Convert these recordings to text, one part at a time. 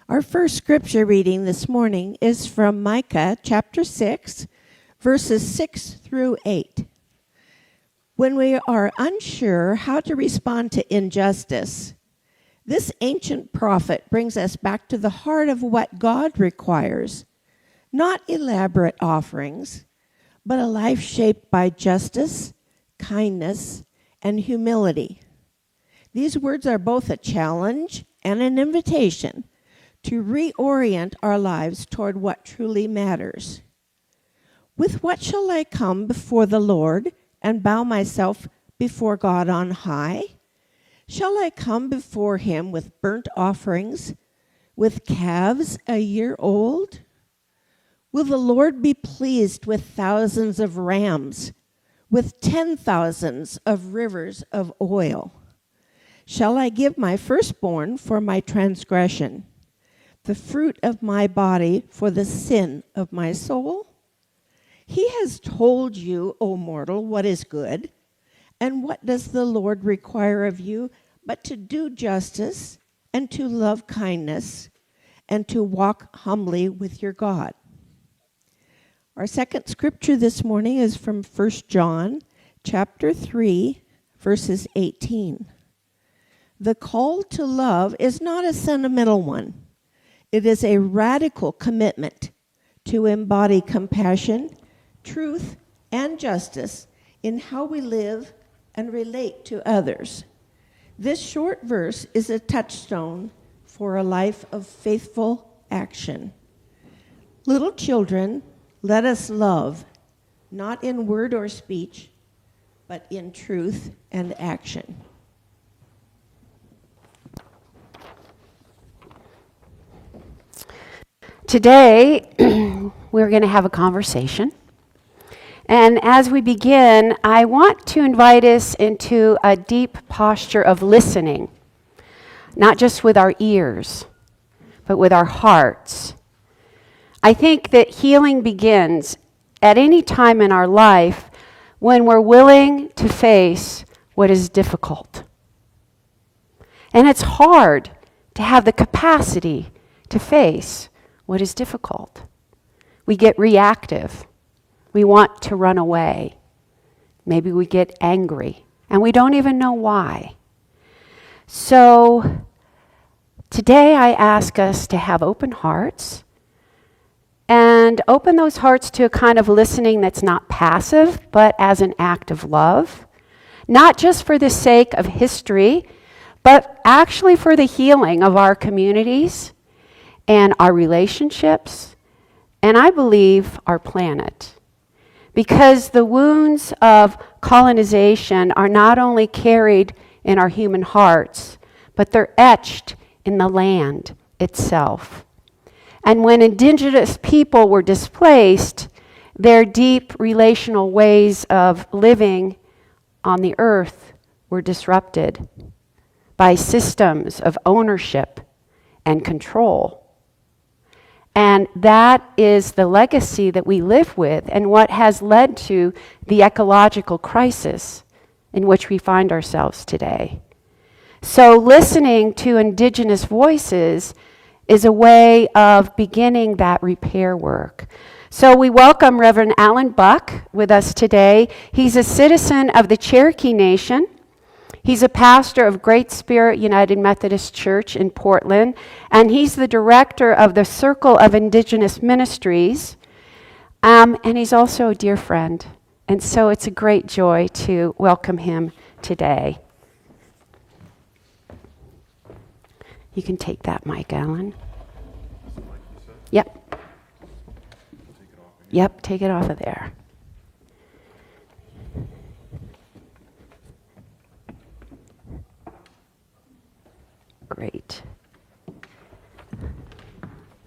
Our first scripture reading this morning is from Micah chapter 6, verses 6 through 8. When we are unsure how to respond to injustice, this ancient prophet brings us back to the heart of what God requires, not elaborate offerings, but a life shaped by justice, kindness, and humility. These words are both a challenge and an invitation to reorient our lives toward what truly matters. With what shall I come before the Lord and bow myself before God on high? Shall I come before him with burnt offerings, with calves a year old? Will the Lord be pleased with thousands of rams, with 10,000s of rivers of oil? Shall I give my firstborn for my transgression, the fruit of my body for the sin of my soul? He has told you, O mortal, what is good, and what does the Lord require of you but to do justice and to love kindness and to walk humbly with your God. Our second scripture this morning is from 1 John chapter 3, verses 18. The call to love is not a sentimental one. It is a radical commitment to embody compassion, truth, and justice in how we live and relate to others. This short verse is a touchstone for a life of faithful action. Little children, let us love, not in word or speech, but in truth and action. Today, we're going to have a conversation. And as we begin, I want to invite us into a deep posture of listening, not just with our ears, but with our hearts. I think that healing begins at any time in our life when we're willing to face what is difficult. And it's hard to have the capacity to face what is difficult. We get reactive. We want to run away. Maybe we get angry, and we don't even know why. So today I ask us to have open hearts and open those hearts to a kind of listening that's not passive, but as an act of love, not just for the sake of history, but actually for the healing of our communities and our relationships, and I believe our planet. Because the wounds of colonization are not only carried in our human hearts, but they're etched in the land itself. And when indigenous people were displaced, their deep relational ways of living on the earth were disrupted by systems of ownership and control. And that is the legacy that we live with and what has led to the ecological crisis in which we find ourselves today. So listening to indigenous voices is a way of beginning that repair work. So we welcome Reverend Alan Buck with us today. He's a citizen of the Cherokee Nation. He's a pastor of Great Spirit United Methodist Church in Portland, and he's the director of the Circle of Indigenous Ministries, and he's also a dear friend. And so it's a great joy to welcome him today. You can take that mic, Alan. Yep. Yep, take it off of there. Great.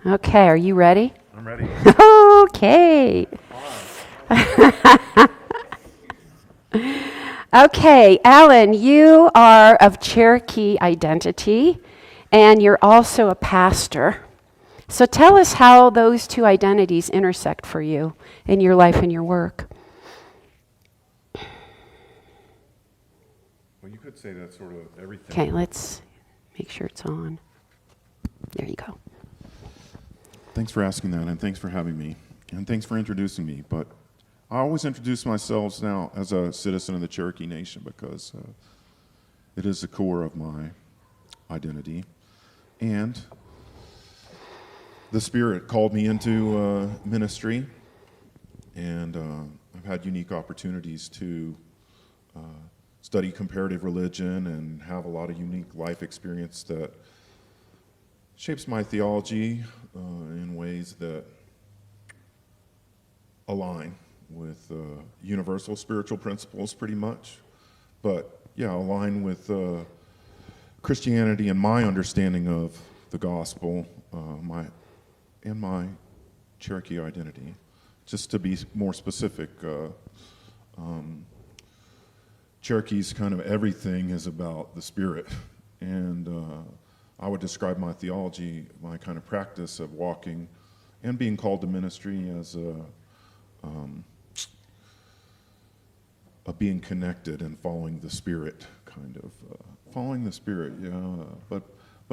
Okay, are you ready? I'm ready. Okay. Okay, Alan, you are of Cherokee identity, and you're also a pastor. So tell us how those two identities intersect for you in your life and your work. Well, you could say that's sort of everything. Okay, let's make sure it's on. There you go. Thanks for asking that, and thanks for having me, and thanks for introducing me. But I always introduce myself now as a citizen of the Cherokee Nation because it is the core of my identity. And the Spirit called me into ministry, and I've had unique opportunities to study comparative religion and have a lot of unique life experience that shapes my theology in ways that align with universal spiritual principles pretty much, but yeah, align with Christianity and my understanding of the gospel, my Cherokee identity. Just to be more specific, Cherokee's kind of everything is about the Spirit, and I would describe my theology, my kind of practice of walking and being called to ministry as a being connected and following the Spirit, kind of following the Spirit, yeah. But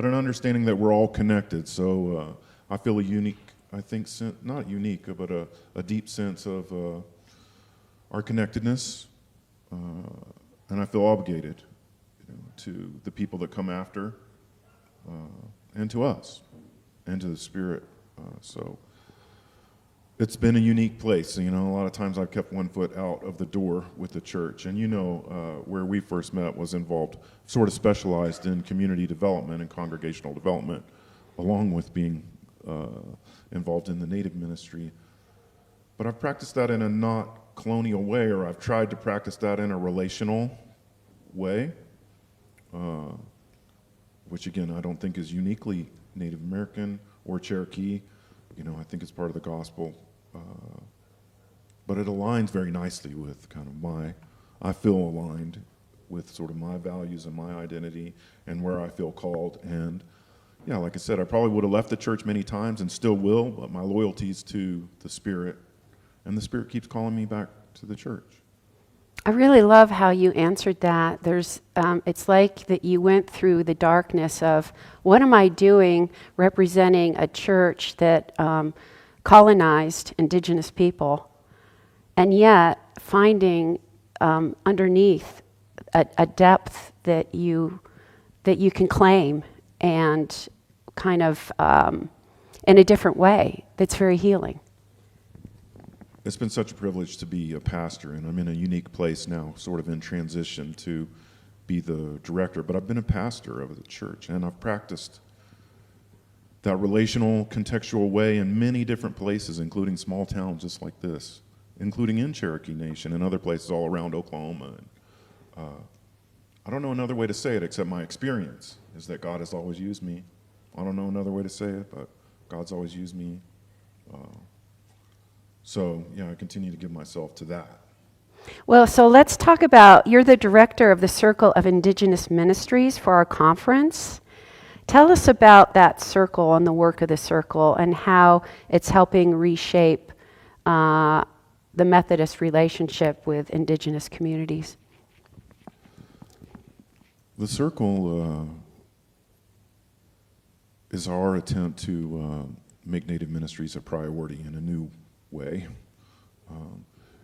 an understanding that we're all connected. So I feel a unique, I think, not unique, but a deep sense of our connectedness, and I feel obligated, to the people that come after. And to us, and to the Spirit. So it's been a unique place. A lot of times I've kept one foot out of the door with the church. And where we first met was involved, sort of specialized in community development and congregational development, along with being involved in the Native ministry. But I've practiced that in a not colonial way, or I've tried to practice that in a relational way. Which again, I don't think is uniquely Native American or Cherokee. I think it's part of the gospel. But it aligns very nicely with kind of I feel aligned with sort of my values and my identity and where I feel called. And yeah, like I said, I probably would have left the church many times and still will, but my loyalty is to the Spirit. And the Spirit keeps calling me back to the church. I really love how you answered that. It's like that you went through the darkness of, what am I doing representing a church that colonized Indigenous people, and yet finding underneath a depth that you can claim, and kind of in a different way that's very healing. It's been such a privilege to be a pastor, and I'm in a unique place now, sort of in transition to be the director, but I've been a pastor of the church, and I've practiced that relational, contextual way in many different places, including small towns just like this, including in Cherokee Nation and other places all around Oklahoma. And I don't know another way to say it except my experience is that God has always used me. I don't know another way to say it, but God's always used me. So, I continue to give myself to that. Well, so let's talk about, you're the director of the Circle of Indigenous Ministries for our conference. Tell us about that circle and the work of the circle and how it's helping reshape the Methodist relationship with Indigenous communities. The circle is our attempt to make Native ministries a priority in a new way.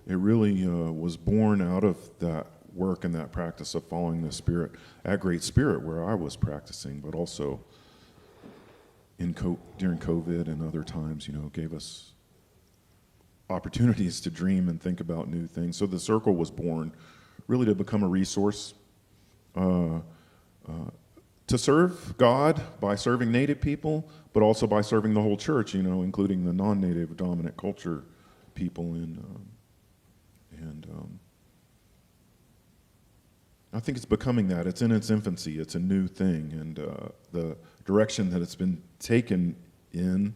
It really was born out of that work and that practice of following the Spirit at Great Spirit, where I was practicing, but also during COVID and other times, gave us opportunities to dream and think about new things. So the circle was born really to become a resource to serve God by serving Native people, but also by serving the whole church, including the non-Native dominant culture people. And I think it's becoming that. It's in its infancy. It's a new thing. And the direction that it's been taken in,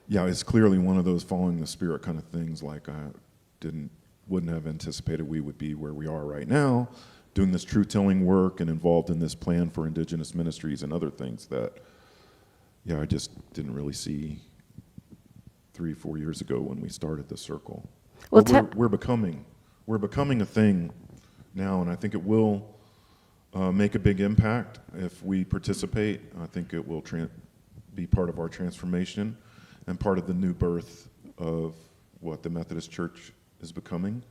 is clearly one of those following the Spirit kind of things, like I wouldn't have anticipated we would be where we are right now, doing this truth-telling work and involved in this plan for Indigenous ministries and other things that, I just didn't really see 3-4 years ago when we started the circle. Well, we're becoming a thing now, and I think it will make a big impact if we participate. I think it will be part of our transformation, and part of the new birth of what the Methodist Church is becoming.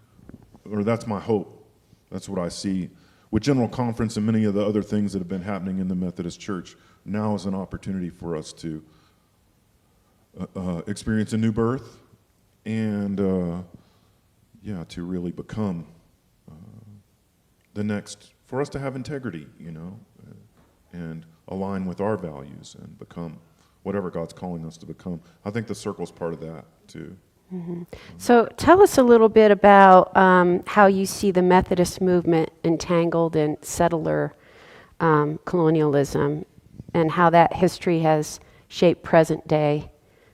Or that's my hope. That's what I see. With General Conference and many of the other things that have been happening in the Methodist Church, now is an opportunity for us to experience a new birth and, to really become the next, for us to have integrity, and align with our values and become whatever God's calling us to become. I think the circle's part of that, too. Mm-hmm. So tell us a little bit about how you see the Methodist movement entangled in settler colonialism and how that history has shaped present-day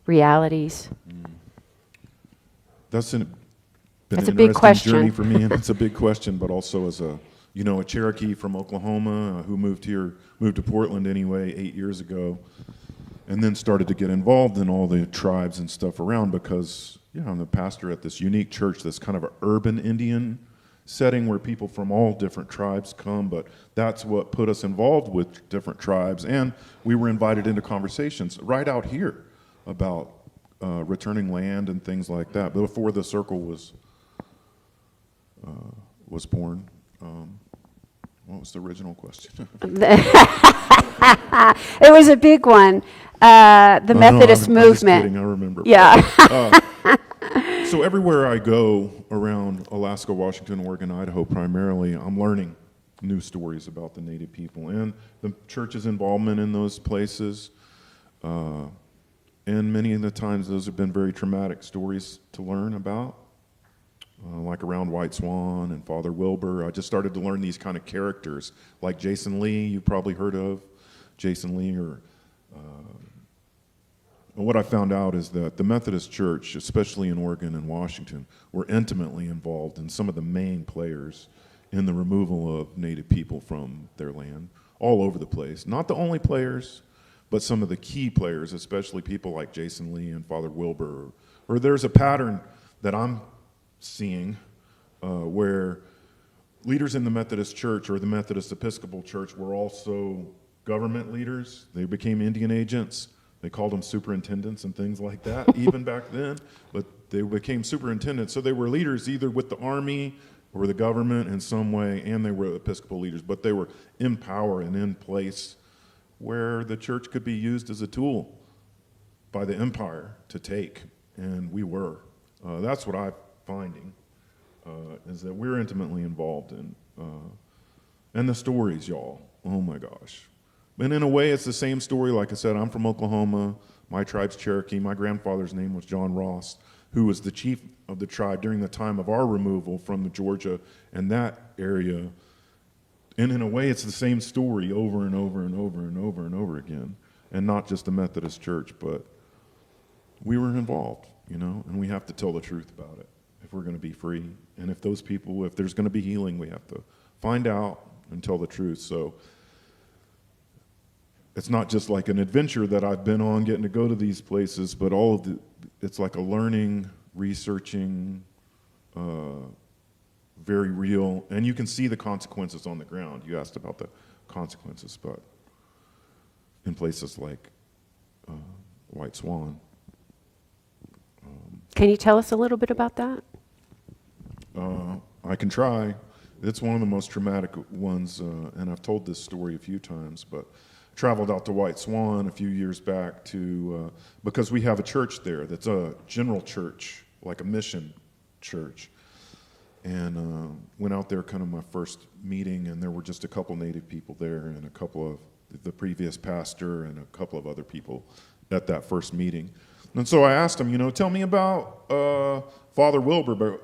realities. That's been That's an a big interesting question. journey for me, and it's a big question, but also as a Cherokee from Oklahoma who moved to Portland anyway 8 years ago, and then started to get involved in all the tribes and stuff around because, I'm the pastor at this unique church that's kind of an urban Indian setting where people from all different tribes come, but that's what put us involved with different tribes, and we were invited into conversations right out here about returning land and things like that before the circle was born. What was the original question? It was a big one. The Methodist I'm just movement. kidding, I remember. Yeah. So everywhere I go around Alaska, Washington, Oregon, Idaho primarily, I'm learning new stories about the Native people and the church's involvement in those places. And many of the times those have been very traumatic stories to learn about. Like around White Swan and Father Wilbur. I just started to learn these kind of characters, like Jason Lee, you've probably heard of. Jason Lee, what I found out is that the Methodist Church, especially in Oregon and Washington, were intimately involved in some of the main players in the removal of Native people from their land, all over the place. Not the only players, but some of the key players, especially people like Jason Lee and Father Wilbur. Or there's a pattern that I'm seeing where leaders in the Methodist Church or the Methodist Episcopal Church were also government leaders. They became Indian agents. They called them superintendents and things like that, even back then. But they became superintendents. So they were leaders either with the army or the government in some way, and they were Episcopal leaders. But they were in power and in place where the church could be used as a tool by the empire to take. And we were. That's what I'm finding, is that we're intimately involved in. And the stories, y'all. Oh, my gosh. And in a way, it's the same story. Like I said, I'm from Oklahoma. My tribe's Cherokee. My grandfather's name was John Ross, who was the chief of the tribe during the time of our removal from Georgia and that area. And in a way, it's the same story over and over and over and over and over again. And not just the Methodist Church, but we were involved, and we have to tell the truth about it if we're going to be free. And if there's going to be healing, we have to find out and tell the truth. So it's not just like an adventure that I've been on getting to go to these places, but it's like a learning, researching, very real, and you can see the consequences on the ground. You asked about the consequences, but in places like White Swan. Can you tell us a little bit about that? I can try. It's one of the most traumatic ones, and I've told this story a few times, but traveled out to White Swan a few years back because we have a church there that's a general church, like a mission church. And went out there, kind of my first meeting, and there were just a couple Native people there and a couple of the previous pastor and a couple of other people at that first meeting. And so I asked him, tell me about Father Wilbur, but,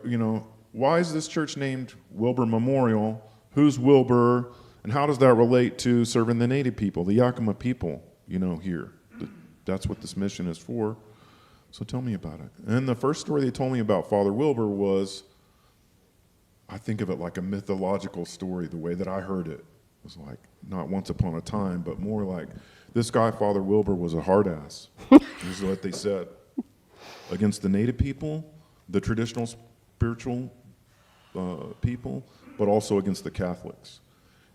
why is this church named Wilbur Memorial? Who's Wilbur? And how does that relate to serving the Native people, the Yakima people, here? That's what this mission is for. So tell me about it. And the first story they told me about Father Wilbur was, I think of it like a mythological story, the way that I heard it. It was like, not once upon a time, but more like, this guy, Father Wilbur, was a hard ass. This is what they said. Against the Native people, the traditional spiritual people, but also against the Catholics.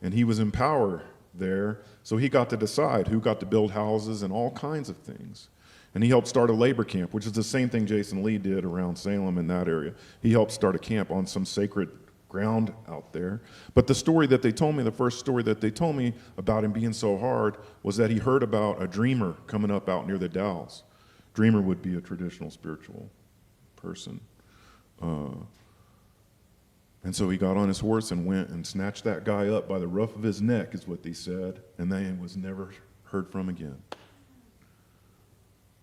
And he was in power there. So he got to decide who got to build houses and all kinds of things. And he helped start a labor camp, which is the same thing Jason Lee did around Salem in that area. He helped start a camp on some sacred ground out there. But the story that they told me, the first story that they told me about him being so hard, was that he heard about a dreamer coming up out near the Dalles. Dreamer would be a traditional spiritual person. And so he got on his horse and went and snatched that guy up by the ruff of his neck, is what they said, and then was never heard from again.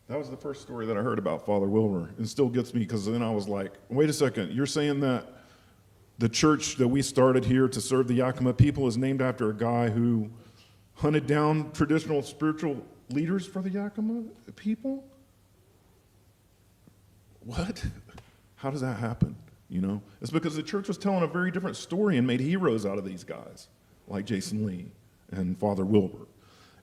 That was the first story that I heard about Father Wilbur. It still gets me, because then I was like, wait a second, you're saying that the church that we started here to serve the Yakima people is named after a guy who hunted down traditional spiritual leaders for the Yakima people? What? How does that happen? You know, it's because the church was telling a very different story and made heroes out of these guys, like Jason Lee and Father Wilbur.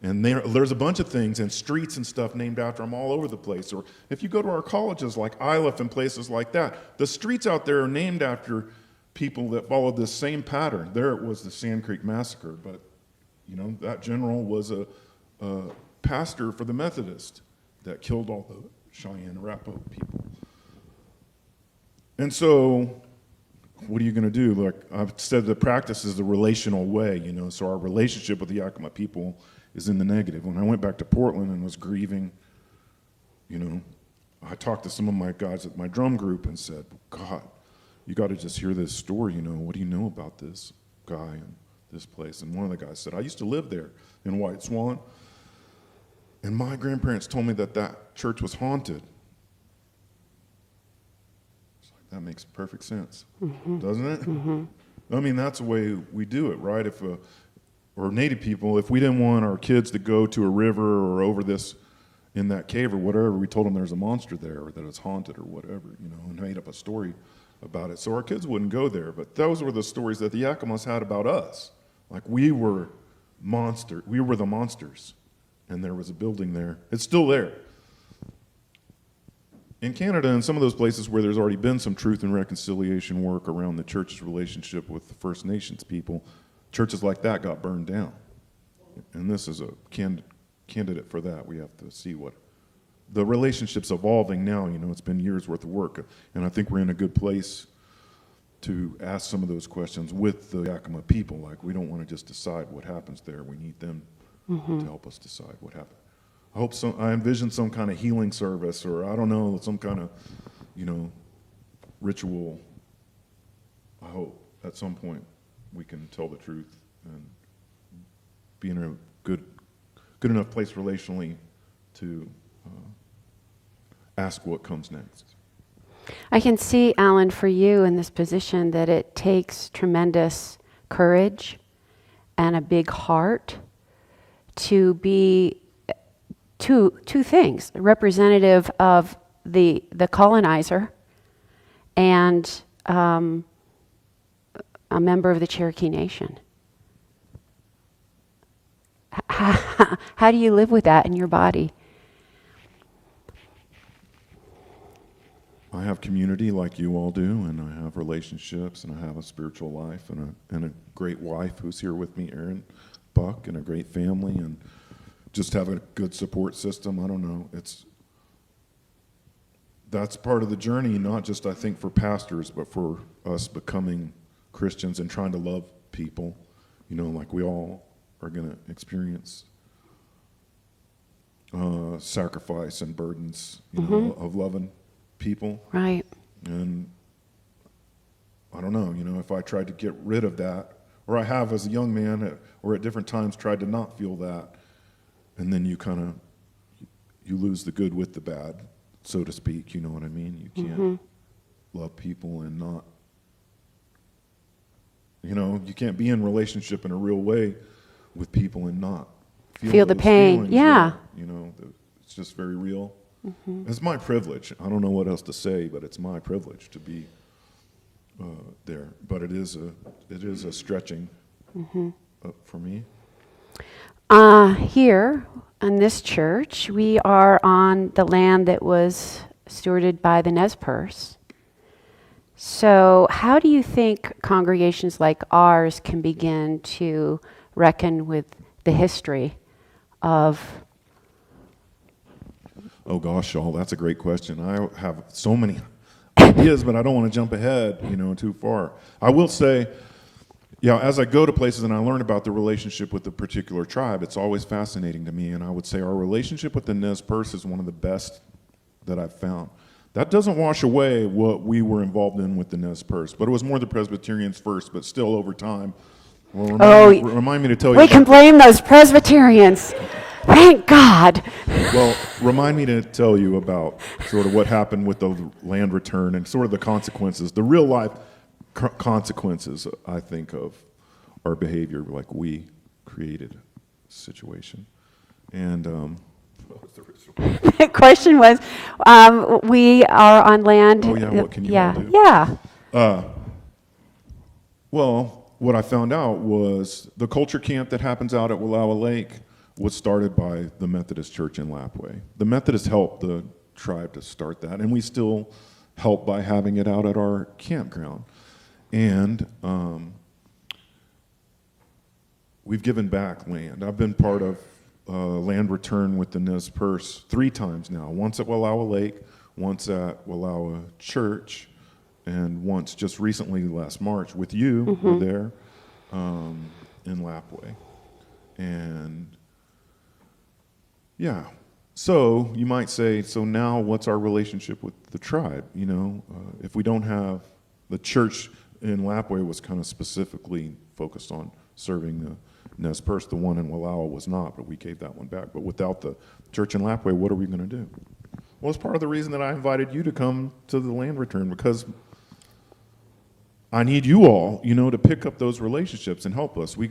And there's a bunch of things and streets and stuff named after them all over the place. Or if you go to our colleges like Iliff and places like that, the streets out there are named after people that followed this same pattern. There it was the Sand Creek Massacre, but you know, that general was a pastor for the Methodist that killed all the Cheyenne Arapaho people. And so, what are you going to do? Like I've said, the practice is the relational way, you know, so our relationship with the Yakima people is in the negative. When I went back to Portland and was grieving, you know, I talked to some of my guys at my drum group and said, God, you got to just hear this story, you know, what do you know about this guy and this place? And one of the guys said, I used to live there in White Swan, and my grandparents told me that that church was haunted. That makes perfect sense, doesn't it? Mm-hmm. I mean, that's the way we do it, right? Or Native people, if we didn't want our kids to go to a river or over this in that cave or whatever, we told them there's a monster there or that it's haunted or whatever, you know, and made up a story about it. So our kids wouldn't go there. But those were the stories that the Yakimas had about us. Like we were the monsters, and there was a building there. It's still there. In Canada and some of those places where there's already been some truth and reconciliation work around the church's relationship with the First Nations people, churches like that got burned down. And this is a candidate for that. We have to see what the relationship's evolving now. You know, it's been years worth of work, and I think we're in a good place to ask some of those questions with the Yakima people. Like, we don't want to just decide what happens there. We need them to help us decide what happened. I envision some kind of healing service, or I don't know, some kind of, you know, ritual. I hope at some point we can tell the truth and be in a good enough place relationally to ask what comes next. I can see, Alan, for you in this position that it takes tremendous courage and a big heart to be two things: representative of the colonizer and a member of the Cherokee Nation. How do you live with that in your body? I have community like you all do, and I have relationships, and I have a spiritual life, and a great wife who's here with me, Erin Buck, and a great family, and just have a good support system. I don't know. That's part of the journey, not just, I think, for pastors, but for us becoming Christians and trying to love people. You know, like we all are going to experience sacrifice and burdens, you know, of loving people. Right. And I don't know, you know, if I tried to get rid of that, or I have as a young man, or at different times tried to not feel that, and then you lose the good with the bad, so to speak, you know what I mean? You can't love people and not, you know, you can't be in relationship in a real way with people and not feel the pain. Feelings, yeah. You know, it's just very real. It's my privilege. I don't know what else to say, but it's my privilege to be there. But it is a stretching for me. Here in this church, we are on the land that was stewarded by the Nez Perce. So how do you think congregations like ours can begin to reckon with the history of? Oh gosh, Shaul, that's a great question. I have so many ideas, but I don't want to jump ahead, too far. I will say, as I go to places and I learn about the relationship with a particular tribe, it's always fascinating to me. And I would say our relationship with the Nez Perce is one of the best that I've found. That doesn't wash away what we were involved in with the Nez Perce, but it was more the Presbyterians first, but still over time. Well, remind me to tell you. We can blame those Presbyterians. Thank God. Well, remind me to tell you about sort of what happened with the land return and sort of the consequences, the real life consequences, I think, of our behavior, like we created a situation. And what was the original? The question was, we are on land. Oh, yeah, what can you all do? Yeah. Well, what I found out was the culture camp that happens out at Wallowa Lake was started by the Methodist Church in Lapwai. The Methodists helped the tribe to start that, and we still help by having it out at our campground. And we've given back land. I've been part of land return with the Nez Perce 3 times now. Once at Wallowa Lake, once at Wallowa Church, and once just recently last March with you, were there in Lapwai. And yeah, so you might say, so now what's our relationship with the tribe? If we don't have the church in Lapwai was kind of specifically focused on serving the Nez Perce. The one in Wallowa was not, but we gave that one back. But without the church in Lapwai, what are we going to do? Well, it's part of the reason that I invited you to come to the land return, because I need you all, to pick up those relationships and help us. We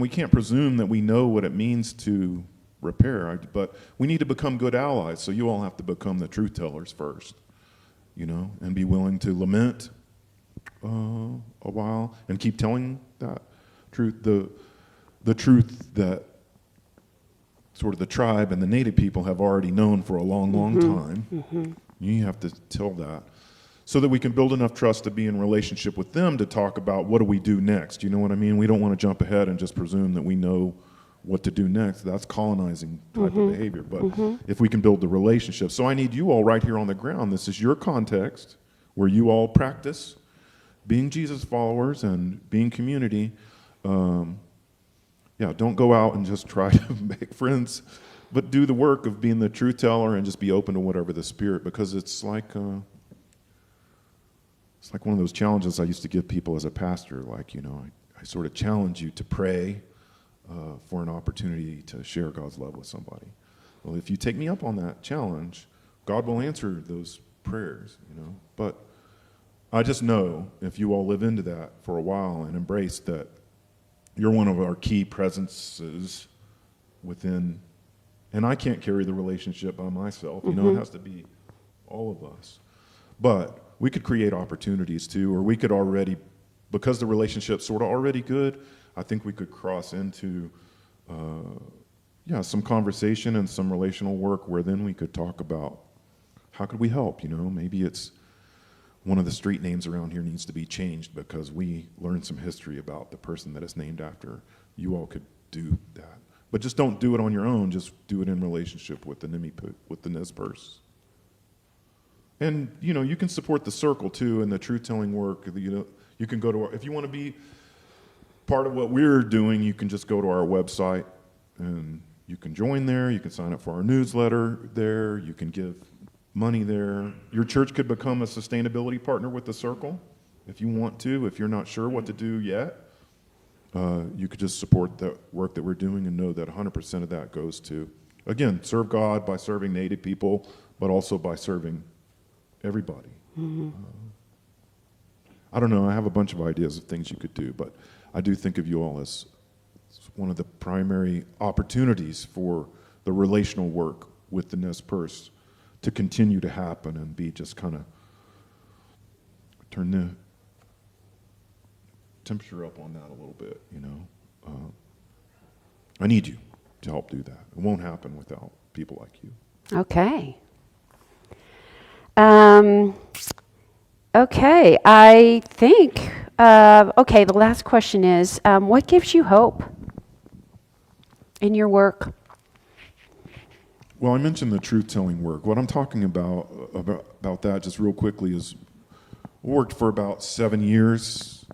can't presume that we know what it means to repair, but we need to become good allies. So you all have to become the truth tellers first, and be willing to lament a while and keep telling that truth, the truth that sort of the tribe and the native people have already known for a long, long time. You have to tell that so that we can build enough trust to be in relationship with them to talk about what do we do next. You know what I mean? We don't want to jump ahead and just presume that we know what to do next. That's colonizing type of behavior. But if we can build the relationship. So I need you all right here on the ground. This is your context where you all practice being Jesus followers and being community. Don't go out and just try to make friends, but do the work of being the truth teller and just be open to whatever the Spirit, because it's like one of those challenges I used to give people as a pastor. I sort of challenge you to pray for an opportunity to share God's love with somebody. Well, if you take me up on that challenge, God will answer those prayers, But I just know if you all live into that for a while and embrace that you're one of our key presences within, and I can't carry the relationship by myself, it has to be all of us. But we could create opportunities too, or we could already, because the relationship's sort of already good, I think we could cross into some conversation and some relational work where then we could talk about how could we help, maybe it's one of the street names around here needs to be changed because we learned some history about the person that is named after. You all could do that. But just don't do it on your own, just do it in relationship with the Nez Perce. And, you can support the circle too and the truth-telling work. You can go to if you want to be part of what we're doing, you can just go to our website and you can join there. You can sign up for our newsletter there. You can give money there. Your church could become a sustainability partner with the circle if you want to. If you're not sure what to do yet, you could just support the work that we're doing and know that 100% of that goes to, again, serve God by serving native people, but also by serving everybody. I don't know. I have a bunch of ideas of things you could do, but I do think of you all as one of the primary opportunities for the relational work with the Nez Perce to continue to happen and be just kind of turn the temperature up on that a little bit, I need you to help do that. It won't happen without people like you. Okay. Okay, I think, the last question is, what gives you hope? in your work? Well, I mentioned the truth-telling work. What I'm talking about that just real quickly is I worked for about 7 years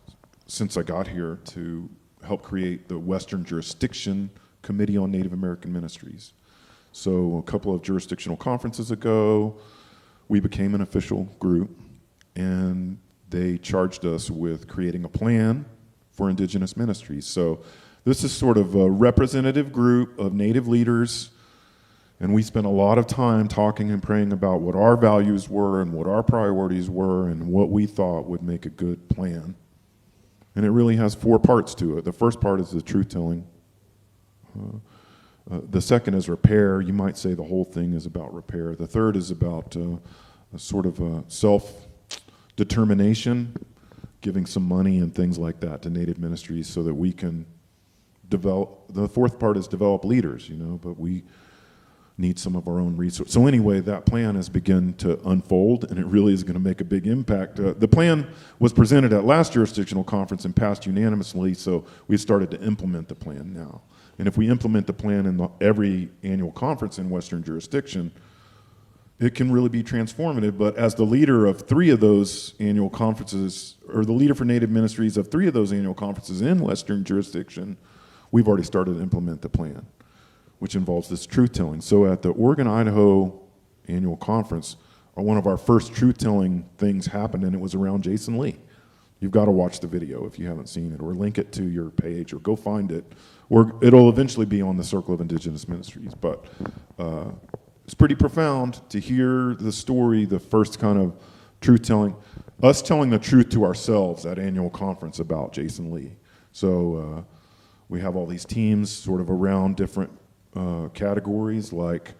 since I got here to help create the Western Jurisdiction Committee on Native American Ministries. So a couple of jurisdictional conferences ago, we became an official group, and they charged us with creating a plan for Indigenous ministries. So this is sort of a representative group of Native leaders, and we spent a lot of time talking and praying about what our values were and what our priorities were and what we thought would make a good plan. And it really has 4 parts to it. The first part is the truth-telling. The second is repair. You might say the whole thing is about repair. The third is about a sort of a self-determination, giving some money and things like that to Native ministries so that we can develop. The fourth part is develop leaders, but we need some of our own resources. So anyway, that plan has begun to unfold, and it really is going to make a big impact. The plan was presented at last jurisdictional conference and passed unanimously, so we started to implement the plan now. And if we implement the plan in every annual conference in Western jurisdiction, it can really be transformative. But as the leader of 3 of those annual conferences, or the leader for Native ministries of 3 of those annual conferences in Western jurisdiction, we've already started to implement the plan, which involves this truth-telling. So at the Oregon, Idaho annual conference, one of our first truth-telling things happened, and it was around Jason Lee. You've got to watch the video if you haven't seen it, or link it to your page, or go find it, or it'll eventually be on the Circle of Indigenous Ministries. But it's pretty profound to hear the story, the first kind of truth-telling, us telling the truth to ourselves at annual conference about Jason Lee. So we have all these teams sort of around different categories, like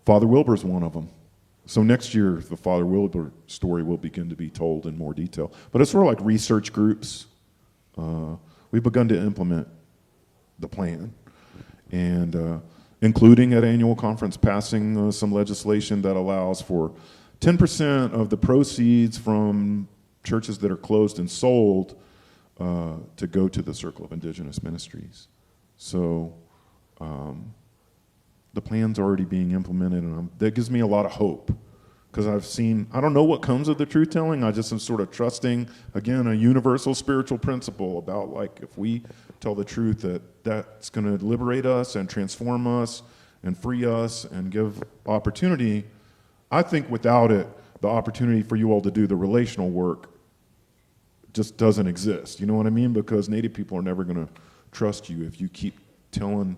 Father Wilbur's one of them. So next year, the Father Wilbur story will begin to be told in more detail. But it's sort of like research groups. We've begun to implement the plan, and including at annual conference passing some legislation that allows for 10% of the proceeds from churches that are closed and sold to go to the Circle of Indigenous Ministries. So the plan's already being implemented, and that gives me a lot of hope, because I don't know what comes of the truth-telling. I just am sort of trusting, again, a universal spiritual principle about, like, if we tell the truth, that's going to liberate us and transform us and free us and give opportunity. I think without it, the opportunity for you all to do the relational work just doesn't exist. You know what I mean? Because Native people are never going to trust you if you keep telling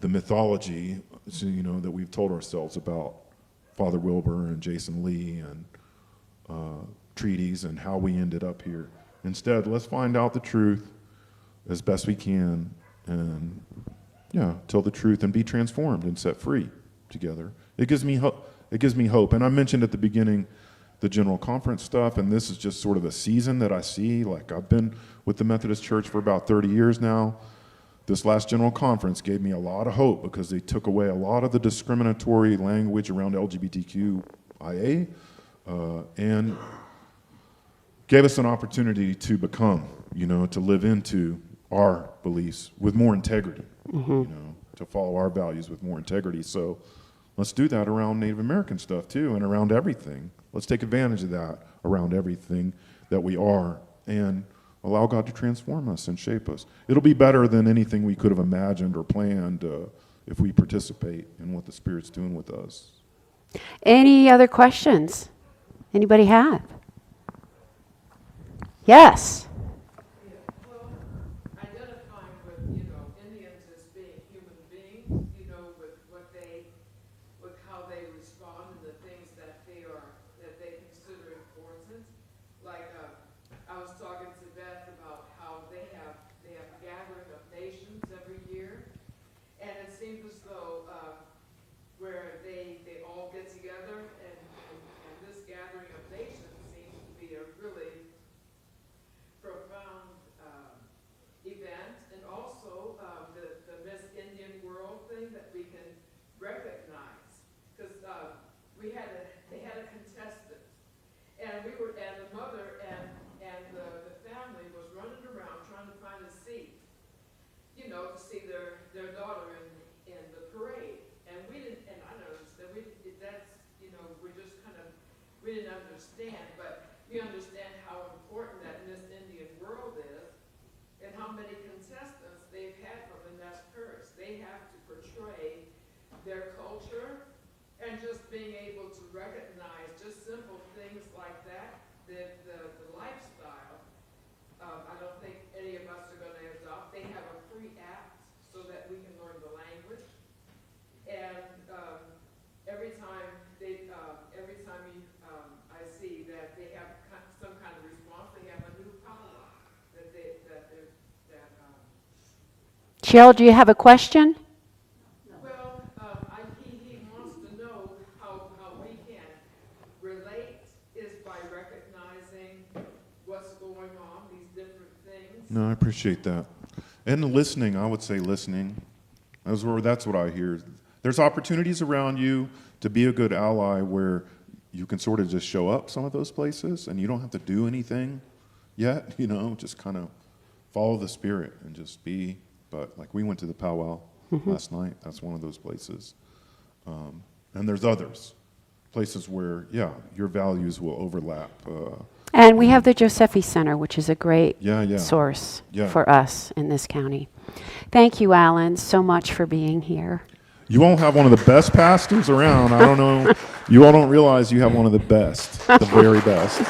the mythology, that we've told ourselves about Father Wilbur and Jason Lee and treaties and how we ended up here. Instead, let's find out the truth as best we can and, tell the truth and be transformed and set free together. It gives me hope. It gives me hope. And I mentioned at the beginning the general conference stuff, and this is just sort of a season that I see. Like, I've been with the Methodist Church for about 30 years now. This last general conference gave me a lot of hope because they took away a lot of the discriminatory language around LGBTQIA and gave us an opportunity to become, to live into our beliefs with more integrity, to follow our values with more integrity. So let's do that around Native American stuff too, and around everything. Let's take advantage of that around everything that we are, and allow God to transform us and shape us. It'll be better than anything we could have imagined or planned if we participate in what the Spirit's doing with us. Any other questions? Anybody have? Yes. Identifying with, Indians as being human beings, with how they respond and the things that they consider important. Like, I was talking to Beth about how they have gathering of nations every year, and it seems as though where they all get together, and this gathering of nations seems to be a really profound event, and also the Miss Indian World thing that we can recognize, because they had a contestant, and the mother and the family was running around trying to find a seat, to see their daughter we didn't understand, but we understand how important that Miss Indian world is and how many contestants they've had from the Nest Purse. They have to portray their culture and just being able to recognize just simple things like that, the lifestyle. I don't think any of us are going to adopt. They have a free app so that we can learn the language. And every time I see that they have some kind of response, they have a new power Cheryl, do you have a question? Well, he wants to know how we can relate is by recognizing what's going on, these different things. No, I appreciate that. And listening, I would say listening. That's what I hear. There's opportunities around you to be a good ally where you can sort of just show up some of those places and you don't have to do anything yet, just kind of follow the Spirit and just be. But like we went to the powwow last night. That's one of those places. And there's others, places where, your values will overlap. And we have the Josephi Center, which is a great source for us in this county. Thank you, Alan, so much for being here. You all have one of the best pastors around. I don't know. You all don't realize you have one of the best, the very best.